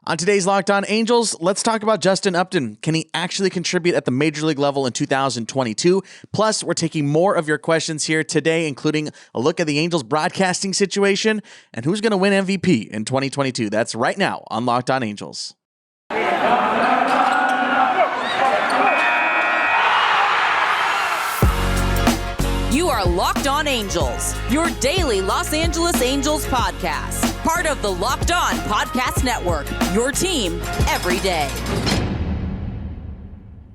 On today's Locked On Angels, let's talk about Justin Upton. Can he actually contribute at the major league level in 2022? Plus, we're taking more of your questions here today, including a look at the Angels broadcasting situation and who's going to win MVP in 2022. That's right now on Locked On Angels. You are Locked On Angels, your daily Los Angeles Angels podcast. Part of the Locked On Podcast Network, your team every day.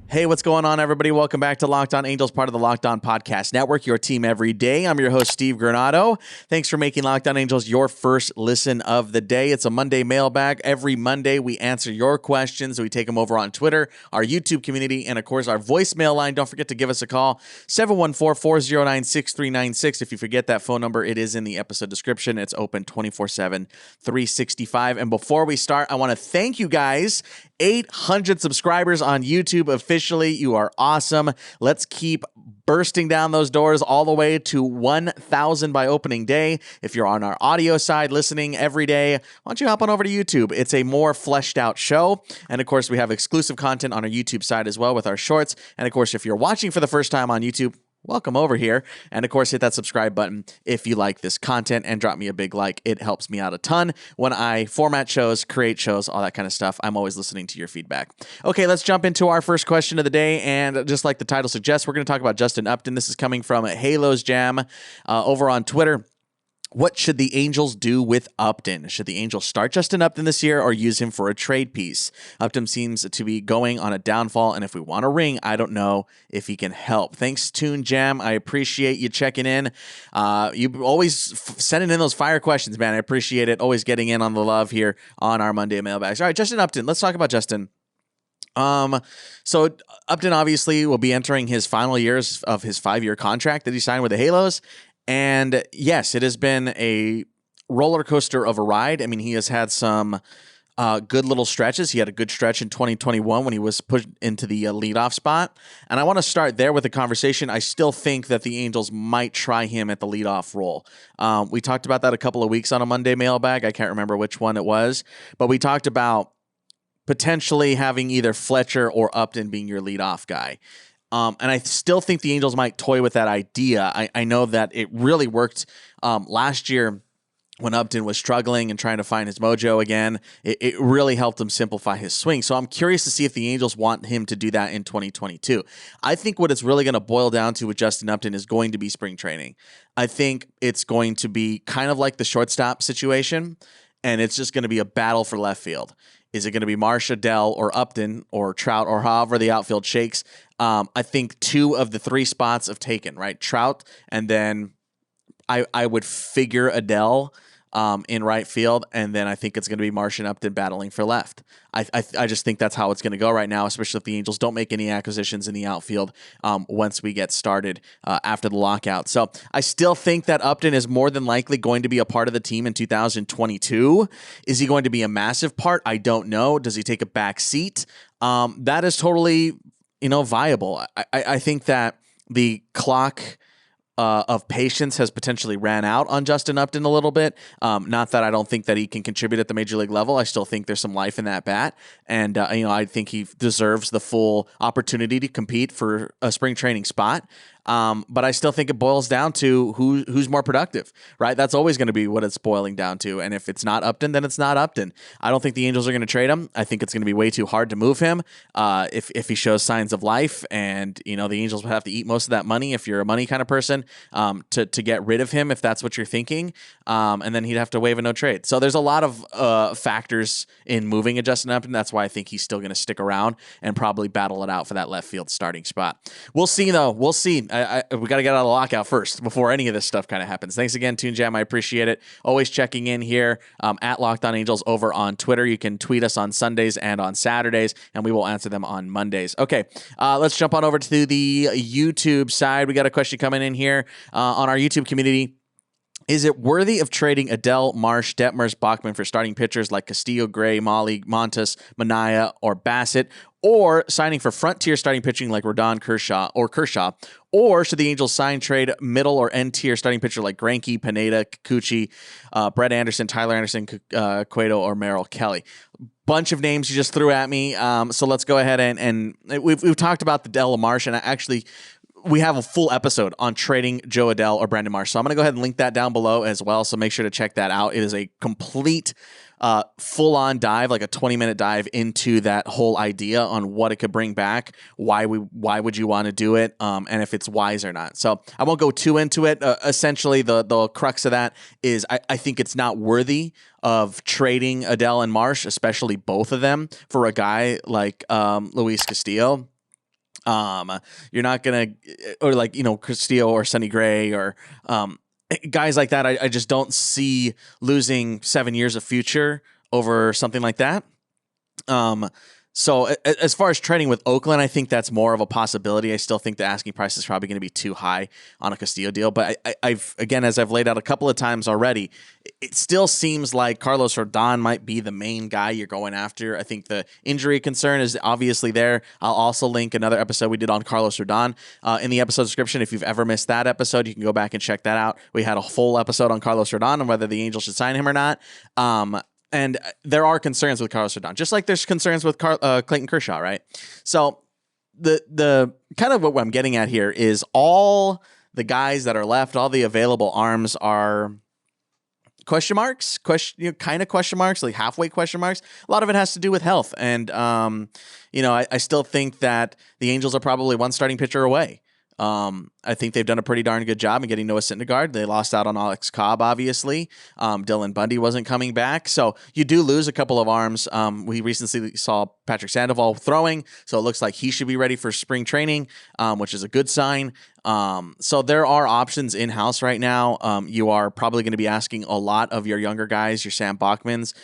Hey, what's going on, everybody? Welcome back to Locked On Angels, part of the Locked On Podcast Network, your team every day. I'm your host, Steve Granado. Thanks for making Locked On Angels your first listen of the day. It's a Monday mailbag. Every Monday, we answer your questions. We take them over on Twitter, our YouTube community, and, of course, our voicemail line. Don't forget to give us a call, 714-409-6396. If you forget that phone number, it is in the episode description. It's open 24/7, 365. And before we start, I want to thank you guys. 800 subscribers on YouTube officially. You are awesome. Let's keep bursting down those doors all the way to 1,000 by opening day. If you're on our audio side listening every day, why don't you hop on over to YouTube? It's a more fleshed out show. And of course, we have exclusive content on our YouTube side as well with our shorts. And of course, if you're watching for the first time on YouTube, welcome over here. And of course, hit that subscribe button if you like this content and drop me a big like. It helps me out a ton when I format shows, create shows, all that kind of stuff. I'm always listening to your feedback. Okay, let's jump into our first question of the day. And just like the title suggests, we're going to talk about Justin Upton. This is coming from Halo's Jam over on Twitter. What should the Angels do with Upton? Should the Angels start Justin Upton this year or use him for a trade piece? Upton seems to be going on a downfall, and if we want a ring, I don't know if he can help. Thanks, Toon Jam. I appreciate you checking in. You always sending in those fire questions, man. I appreciate it. Always getting in on the love here on our Monday mailbags. All right, Justin Upton. Let's talk about Justin. So Upton obviously will be entering his final years of his 5-year contract that he signed with the Halos. And yes, it has been a roller coaster of a ride. I mean, he has had some good little stretches. He had a good stretch in 2021 when he was put into the leadoff spot. And I want to start there with the conversation. I still think that the Angels might try him at the leadoff role. We talked about that a couple of weeks on a Monday mailbag. I can't remember which one it was, but we talked about potentially having either Fletcher or Upton being your leadoff guy. And I still think the Angels might toy with that idea. I know that it really worked last year when Upton was struggling and trying to find his mojo again. It really helped him simplify his swing. So I'm curious to see if the Angels want him to do that in 2022. I think what it's really going to boil down to with Justin Upton is going to be spring training. I think it's going to be kind of like the shortstop situation, and it's just going to be a battle for left field. Is it going to be Marsh, Adell, or Upton, or Trout, or however the outfield shakes? I think 2 of the 3 spots have taken, right? Trout, and then I would figure Adell in right field, and then I think it's going to be Marsh and Upton battling for left. I just think that's how it's going to go right now, especially if the Angels don't make any acquisitions in the outfield once we get started after the lockout. So I still think that Upton is more than likely going to be a part of the team in 2022. Is he going to be a massive part? I don't know. Does he take a back seat? That is totally, viable. I think that the clock of patience has potentially ran out on Justin Upton a little bit. Not that I don't think that he can contribute at the major league level. I still think there's some life in that bat. And, I think he deserves the full opportunity to compete for a spring training spot. But I still think it boils down to who's more productive, right? That's always going to be what it's boiling down to. And if it's not Upton, then it's not Upton. I don't think the Angels are going to trade him. I think it's going to be way too hard to move him if he shows signs of life. And, the Angels would have to eat most of that money if you're a money kind of person to get rid of him, if that's what you're thinking. And then he'd have to waive a no trade. So there's a lot of factors in moving a Justin Upton. That's why I think he's still going to stick around and probably battle it out for that left field starting spot. We'll see, though. We'll see. We got to get out of the lockout first before any of this stuff kind of happens. Thanks again, Toon Jam. I appreciate it. Always checking in here at Locked On Angels over on Twitter. You can tweet us on Sundays and on Saturdays, and we will answer them on Mondays. Okay, let's jump on over to the YouTube side. We got a question coming in here on our YouTube community. Is it worthy of trading Adell, Marsh, Detmers, Bachman for starting pitchers like Castillo, Gray, Molly, Montes, Minaya, or Bassett, or signing for front-tier starting pitching like Rodon, Kershaw, or should the Angels sign trade middle or end-tier starting pitcher like Greinke, Pineda, Kikuchi, Brett Anderson, Tyler Anderson, Cueto, or Merrill Kelly? bunch of names you just threw at me. So let's go ahead and we've talked about the Adell Marsh, and we have a full episode on trading Joe Adell or Brandon Marsh. So I'm going to go ahead and link that down below as well. So make sure to check that out. It is a complete full-on dive, like a 20-minute dive into that whole idea on what it could bring back, why would you want to do it, and if it's wise or not. So I won't go too into it. Essentially, the crux of that is I think it's not worthy of trading Adell and Marsh, especially both of them, for a guy like Luis Castillo. You're not gonna, or like, Castillo or Sonny Gray or guys like that. I just don't see losing 7 years of future over something like that. So as far as trading with Oakland, I think that's more of a possibility. I still think the asking price is probably going to be too high on a Castillo deal. But I've as I've laid out a couple of times already, it still seems like Carlos Rodon might be the main guy you're going after. I think the injury concern is obviously there. I'll also link another episode we did on Carlos Rodon in the episode description. If you've ever missed that episode, you can go back and check that out. We had a full episode on Carlos Rodon and whether the Angels should sign him or not. And there are concerns with Carlos Rodon, just like there's concerns with Clayton Kershaw, right? So the kind of what I'm getting at here is all the guys that are left, all the available arms are question marks, kind of question marks, like halfway question marks. A lot of it has to do with health. And, I still think that the Angels are probably one starting pitcher away. I think they've done a pretty darn good job in getting Noah Syndergaard. They lost out on Alex Cobb, obviously. Dylan Bundy wasn't coming back. So you do lose a couple of arms. We recently saw Patrick Sandoval throwing, so it looks like he should be ready for spring training, which is a good sign. So there are options in-house right now. You are probably going to be asking a lot of your younger guys, your Sam Bachmans,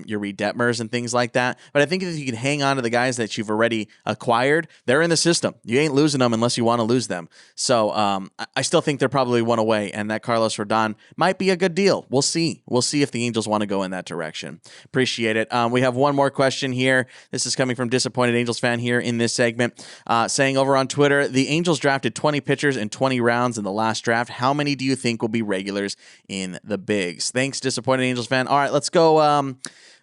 your Reed Detmers and things like that. But I think if you can hang on to the guys that you've already acquired, they're in the system. You ain't losing them unless you want to lose them. So I still think they're probably one away, and that Carlos Rodon might be a good deal. We'll see. We'll see if the Angels want to go in that direction. Appreciate it. We have one more question here. This is coming from Disappointed Angels fan here in this segment, saying over on Twitter, the Angels drafted 20 pitchers in 20 rounds in the last draft. How many do you think will be regulars in the bigs? Thanks, Disappointed Angels fan. All right, let's go.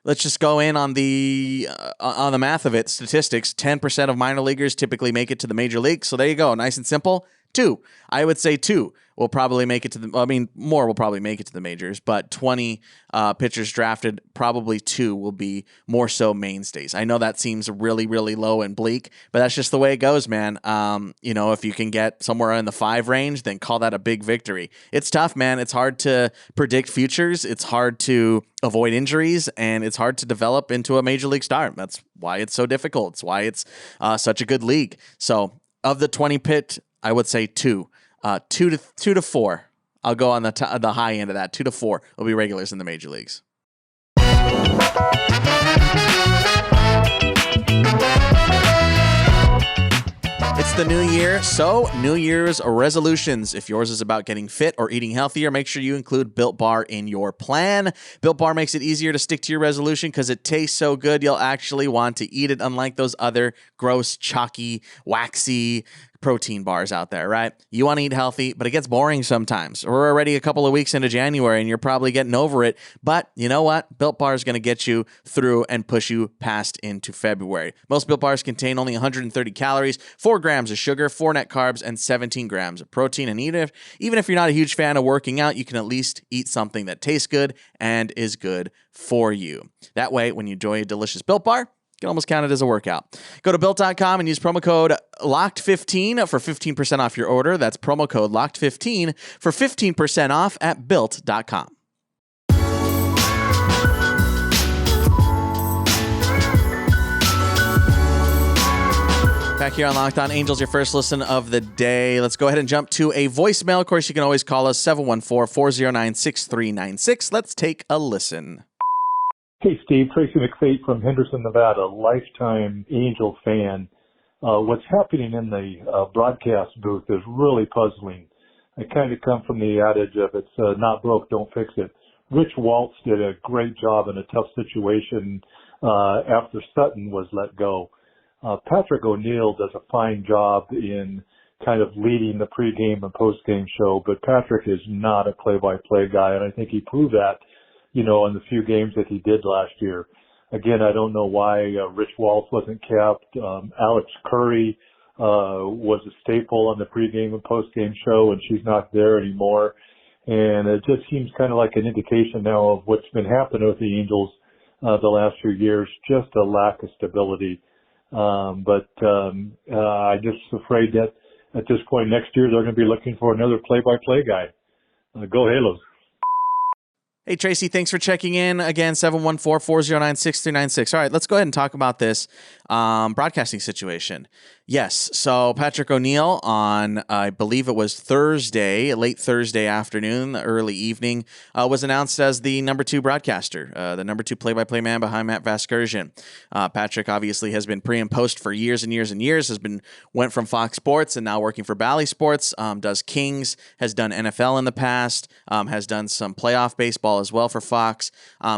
Let's just go in on the math of it. Statistics: 10% of minor leaguers typically make it to the major league. So there you go. Nice and simple. 2. I would say 2 will probably make it to more will probably make it to the majors, but 20 pitchers drafted, probably 2 will be more so mainstays. I know that seems really, really low and bleak, but that's just the way it goes, man. If you can get somewhere in the 5 range, then call that a big victory. It's tough, man. It's hard to predict futures. It's hard to avoid injuries, and it's hard to develop into a major league star. That's why it's so difficult. It's why it's such a good league. So of the 20 pit, I would say 2. 2 to 4. I'll go on the high end of that. 2 to 4 will be regulars in the major leagues. It's the new year, so New Year's resolutions. If yours is about getting fit or eating healthier, make sure you include Built Bar in your plan. Built Bar makes it easier to stick to your resolution because it tastes so good you'll actually want to eat it, unlike those other gross, chalky, waxy protein bars out there, right? You want to eat healthy, but it gets boring sometimes. We're already a couple of weeks into January and you're probably getting over it, but you know what? Built Bar is going to get you through and push you past into February. Most Built Bars contain only 130 calories, 4 grams of sugar, 4 net carbs, and 17 grams of protein. And even if you're not a huge fan of working out, you can at least eat something that tastes good and is good for you. That way, when you enjoy a delicious Built Bar, you can almost count it as a workout. Go to Built.com and use promo code LOCKED15 for 15% off your order. That's promo code LOCKED15 for 15% off at Built.com. Back here on Locked On Angels, your first listen of the day. Let's go ahead and jump to a voicemail. Of course, you can always call us 714-409-6396. Let's take a listen. Hey, Steve. Tracy McFate from Henderson, Nevada, lifetime Angel fan. What's happening in the broadcast booth is really puzzling. I kind of come from the adage of it's not broke, don't fix it. Rich Waltz did a great job in a tough situation after Sutton was let go. Patrick O'Neill does a fine job in kind of leading the pregame and postgame show, but Patrick is not a play-by-play guy, and I think he proved that, in the few games that he did last year. Again, I don't know why Rich Waltz wasn't kept. Alex Curry was a staple on the pregame and postgame show, and she's not there anymore. And it just seems kind of like an indication now of what's been happening with the Angels the last few years, just a lack of stability. But I'm just afraid that at this point next year they're going to be looking for another play-by-play guy. Go Halos. Hey, Tracy, thanks for checking in. Again, 714-409-6396. All right, let's go ahead and talk about this broadcasting situation. Yes, so Patrick O'Neill on, I believe it was Thursday, late Thursday afternoon, early evening, was announced as the number 2 broadcaster, the number 2 play-by-play man behind Matt Vasgersian. Patrick obviously has been pre and post for years and years and years, went from Fox Sports and now working for Bally Sports, does Kings, has done NFL in the past, has done some playoff baseball as well for Fox.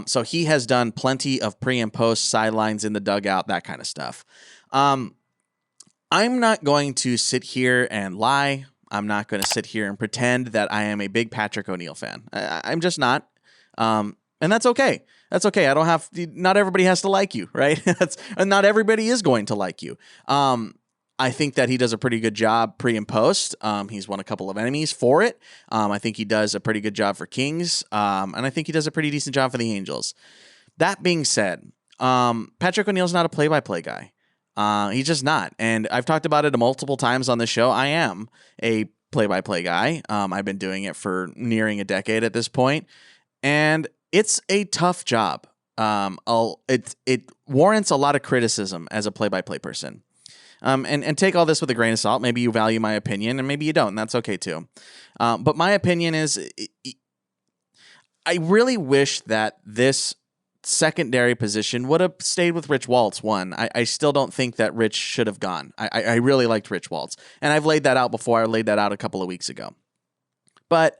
So he has done plenty of pre and post, sidelines in the dugout, that kind of stuff. I'm not going to sit here and lie. I'm not going to sit here and pretend that I am a big Patrick O'Neill fan. I'm just not. And that's okay. That's okay. Not everybody has to like you, right? Not everybody is going to like you. I think that he does a pretty good job pre and post. He's won a couple of Emmys for it. I think he does a pretty good job for Kings. And I think he does a pretty decent job for the Angels. That being said, Patrick O'Neill's not a play-by-play guy. He's just not. And I've talked about it multiple times on the show. I am a play-by-play guy. I've been doing it for nearing a decade at this point. And it's a tough job. It warrants a lot of criticism as a play-by-play person. And take all this with a grain of salt. Maybe you value my opinion and maybe you don't. And that's okay too. But my opinion is I really wish that this secondary position would have stayed with Rich Waltz. I still don't think that Rich should have gone. I really liked Rich Waltz. And I've laid that out before. I laid that out a couple of weeks ago. But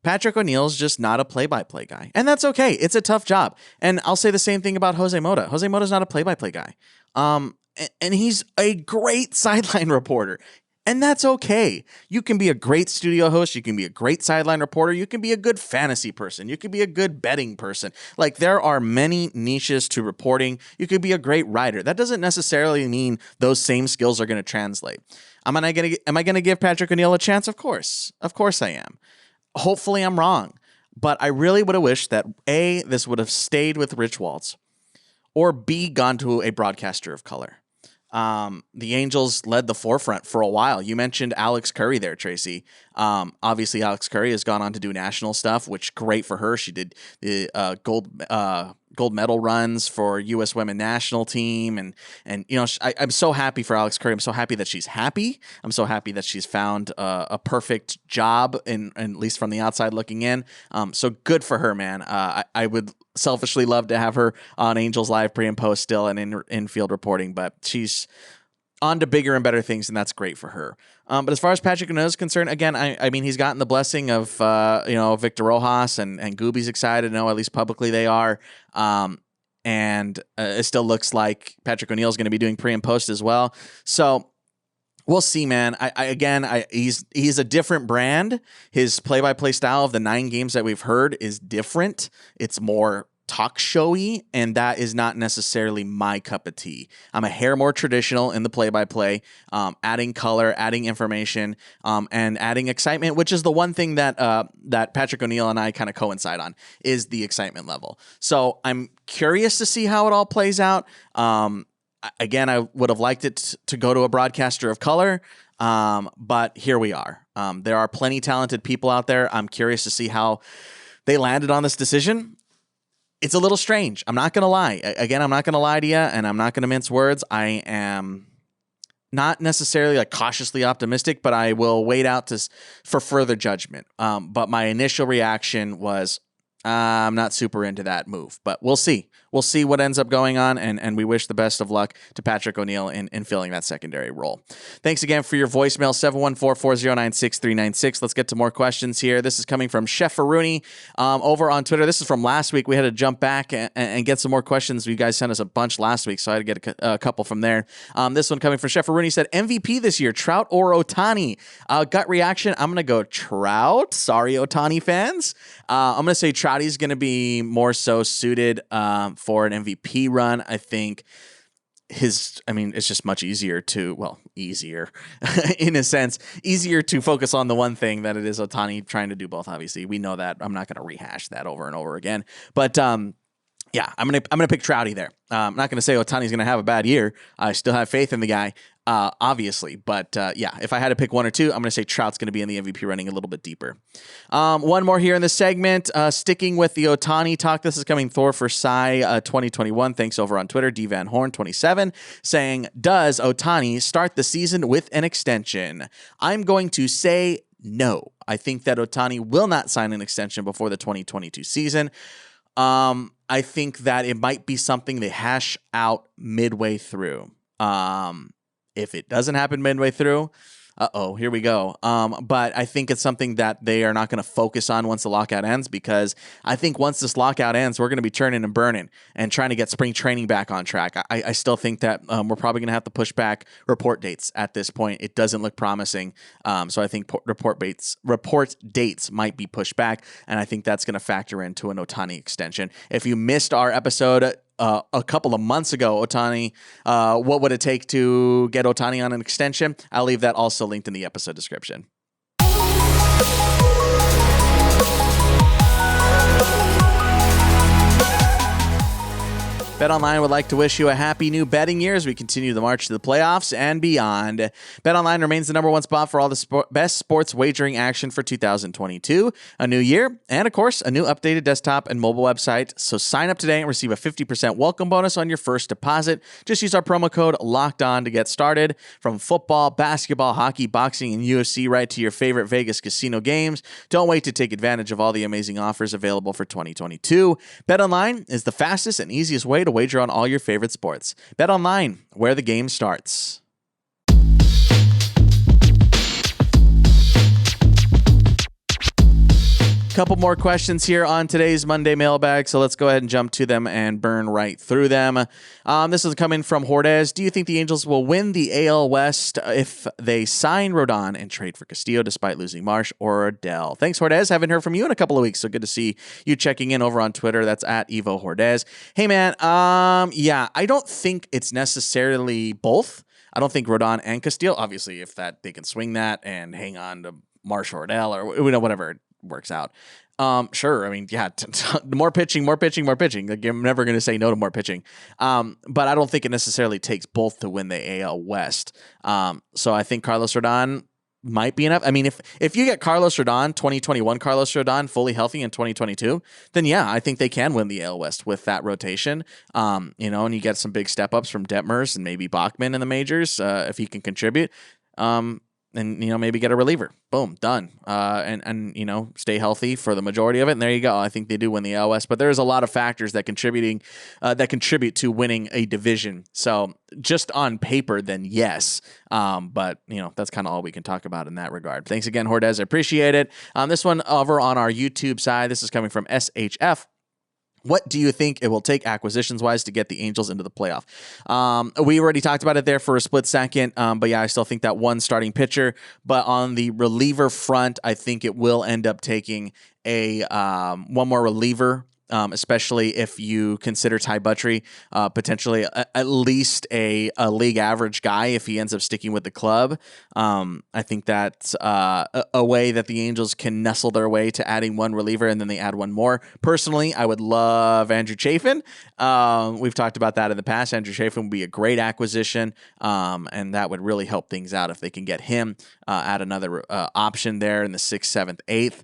Patrick O'Neill's just not a play-by-play guy. And that's okay. It's a tough job. And I'll say the same thing about Jose Mota. Jose Mota's not a play-by-play guy. And he's a great sideline reporter. And that's okay. You can be a great studio host. You can be a great sideline reporter. You can be a good fantasy person. You can be a good betting person. Like, there are many niches to reporting. You could be a great writer. That doesn't necessarily mean those same skills are going to translate. Am I going to give Patrick O'Neill a chance? Of course. Of course I am. Hopefully I'm wrong. But I really would have wished that A, this would have stayed with Rich Waltz, or B, gone to a broadcaster of color. The Angels led the forefront for a while. You mentioned Alex Curry there, Tracy. Obviously Alex Curry has gone on to do national stuff, which great for her. She did the gold medal runs for U.S. women national team. And you know, I'm so happy for Alex Curry. I'm so happy that she's happy. I'm so happy that she's found a perfect job, and at least from the outside looking in. So good for her, man. I would selfishly love to have her on Angels Live pre and post still and in field reporting, but she's on to bigger and better things, and that's great for her. But as far as Patrick O'Neill is concerned, again, I mean, he's gotten the blessing of Victor Rojas and Gooby's excited. No, at least publicly they are. And it still looks like Patrick O'Neill is going to be doing pre and post as well. So we'll see, man. He's a different brand. His play-by-play style of the 9 games that we've heard is different. It's more talk showy, and that is not necessarily my cup of tea. I'm a hair more traditional in the play-by-play, adding color, adding information, and adding excitement, which is the one thing that Patrick O'Neill and I kind of coincide on, is the excitement level. So I'm curious to see how it all plays out. Again, I would have liked it to go to a broadcaster of color, but here we are. There are plenty talented people out there. I'm curious to see how they landed on this decision. It's a little strange. I'm not going to lie. Again, I'm not going to lie to you, and I'm not going to mince words. I am not necessarily like cautiously optimistic, but I will wait out for further judgment. But my initial reaction was, I'm not super into that move, but we'll see. We'll see what ends up going on, and we wish the best of luck to Patrick O'Neill in filling that secondary role. Thanks again for your voicemail, 714-409-6396. Let's get to more questions here. This is coming from Chef Rooney over on Twitter. This is from last week. We had to jump back and get some more questions. You guys sent us a bunch last week, so I had to get a couple from there. This one coming from Chef Rooney said, MVP this year, Trout or Ohtani? Gut reaction, I'm going to go Trout. Sorry, Ohtani fans. I'm going to say Trouty's going to be more so suited for an MVP run. I think it's just much easier easier in a sense, easier to focus on the one thing than it is Ohtani trying to do both. Obviously, we know that. I'm not going to rehash that over and over again, but yeah, I'm gonna pick Trouty there. I'm not gonna say Ohtani's gonna have a bad year. I still have faith in the guy, obviously. But yeah, if I had to pick one or two, I'm gonna say Trout's gonna be in the MVP running a little bit deeper. One more here in this segment, sticking with the Ohtani talk. This is coming Thor for Psy 2021. Thanks over on Twitter, D Van Horn 27, saying, "Does Ohtani start the season with an extension?" I'm going to say no. I think that Ohtani will not sign an extension before the 2022 season. I think that it might be something they hash out midway through. If it doesn't happen midway through, here we go. But I think it's something that they are not going to focus on once the lockout ends, because I think once this lockout ends, we're going to be turning and burning and trying to get spring training back on track. I still think that we're probably going to have to push back report dates at this point. It doesn't look promising. So I think report dates might be pushed back, and I think that's going to factor into an Ohtani extension. If you missed our episode a couple of months ago, Ohtani, what would it take to get Ohtani on an extension? I'll leave that also linked in the episode description. BetOnline would like to wish you a happy new betting year as we continue the march to the playoffs and beyond. BetOnline remains the number one spot for all the best sports wagering action for 2022, a new year, and of course, a new updated desktop and mobile website. So sign up today and receive a 50% welcome bonus on your first deposit. Just use our promo code LOCKEDON to get started. From football, basketball, hockey, boxing, and UFC, right to your favorite Vegas casino games. Don't wait to take advantage of all the amazing offers available for 2022. BetOnline is the fastest and easiest way to wager on all your favorite sports. Bet online, where the game starts. Couple more questions here on today's Monday mailbag, so let's go ahead and jump to them and burn right through them. This is coming from Hordez. Do you think the Angels will win the AL West if they sign Rodon and trade for Castillo despite losing Marsh or Adell? Thanks, Hordez. Haven't heard from you in a couple of weeks, so good to see you checking in over on Twitter. That's at Evo Hordez. Hey, man, yeah, I don't think it's necessarily both. I don't think Rodon and Castillo, obviously, if that they can swing that and hang on to Marsh or Adell or whatever it works out. Sure. I mean, yeah, more pitching. Like, I'm never going to say no to more pitching. But I don't think it necessarily takes both to win the AL West. So I think Carlos Rodon might be enough. I mean, if you get Carlos Rodon, 2021 Carlos Rodon fully healthy in 2022, then yeah, I think they can win the AL West with that rotation. And you get some big step ups from Detmers and maybe Bachman in the majors, if he can contribute. And, maybe get a reliever. Boom, done. And stay healthy for the majority of it. And there you go. I think they do win the AL West. But there's a lot of factors that contribute to winning a division. So just on paper, then yes. But, that's kind of all we can talk about in that regard. Thanks again, Hordez. I appreciate it. This one over on our YouTube side, this is coming from SHF. What do you think it will take acquisitions-wise to get the Angels into the playoff? We already talked about it there for a split second, but yeah, I still think that one starting pitcher. But on the reliever front, I think it will end up taking a one more reliever, especially if you consider Ty Buttrey potentially at least a league average guy if he ends up sticking with the club. I think that's a way that the Angels can nestle their way to adding one reliever and then they add one more. Personally, I would love Andrew Chafin. We've talked about that in the past. Andrew Chafin would be a great acquisition, and that would really help things out if they can get him, add another option there in the 6th, 7th, 8th.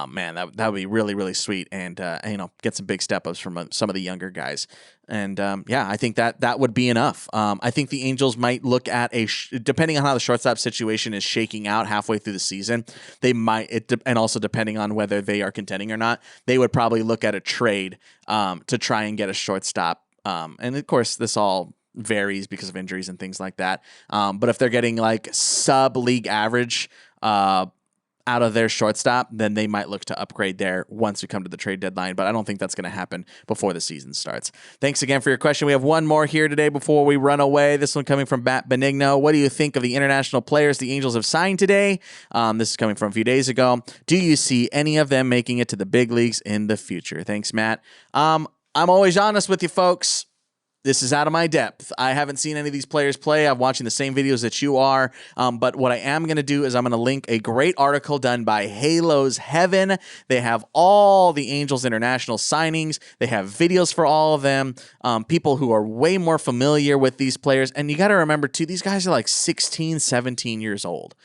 Man, that would be really, really sweet, and get some big step ups from some of the younger guys, and yeah, I think that would be enough. I think the Angels might look at depending on how the shortstop situation is shaking out halfway through the season, they might, and also depending on whether they are contending or not, they would probably look at a trade to try and get a shortstop. And of course, this all varies because of injuries and things like that. But if they're getting like sub league average out of their shortstop, then they might look to upgrade there once we come to the trade deadline. But I don't think that's going to happen before the season starts. Thanks again for your question. We have one more here today before we run away. This one coming from Matt Benigno. What do you think of the international players the Angels have signed today? This is coming from a few days ago. Do you see any of them making it to the big leagues in the future? Thanks, Matt. I'm always honest with you folks. This is out of my depth. I haven't seen any of these players play. I'm watching the same videos that you are. But what I am going to do is I'm going to link a great article done by Halo's Heaven. They have all the Angels International signings. They have videos for all of them. People who are way more familiar with these players. And you got to remember, too, these guys are like 16, 17 years old.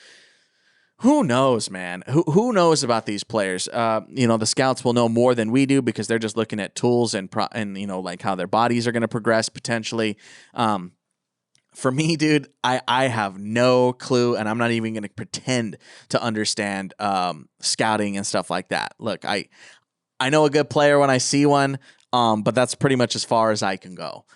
Who knows, man? Who knows about these players? The scouts will know more than we do because they're just looking at tools and like how their bodies are going to progress potentially. For me, dude, I have no clue, and I'm not even going to pretend to understand scouting and stuff like that. Look, I know a good player when I see one, but that's pretty much as far as I can go.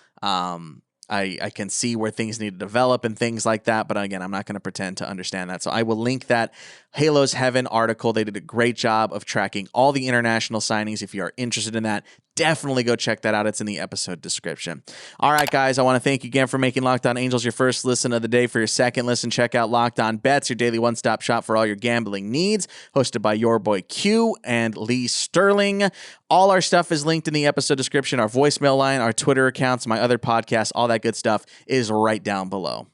I can see where things need to develop and things like that. But again, I'm not going to pretend to understand that. So I will link that Halo's Heaven article. They did a great job of tracking all the international signings. If you are interested in that, definitely go check that out. It's in the episode description. All right, guys, I want to thank you again for making Locked On Angels your first listen of the day. For your second listen, check out Locked On Bets, your daily one-stop shop for all your gambling needs, hosted by your boy Q and Lee Sterling. All our stuff is linked in the episode description. Our voicemail line, our Twitter accounts, my other podcasts, all that good stuff is right down below.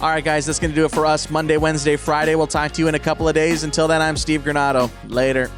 All right, guys, that's going to do it for us Monday, Wednesday, Friday. We'll talk to you in a couple of days. Until then, I'm Steve Granado. Later.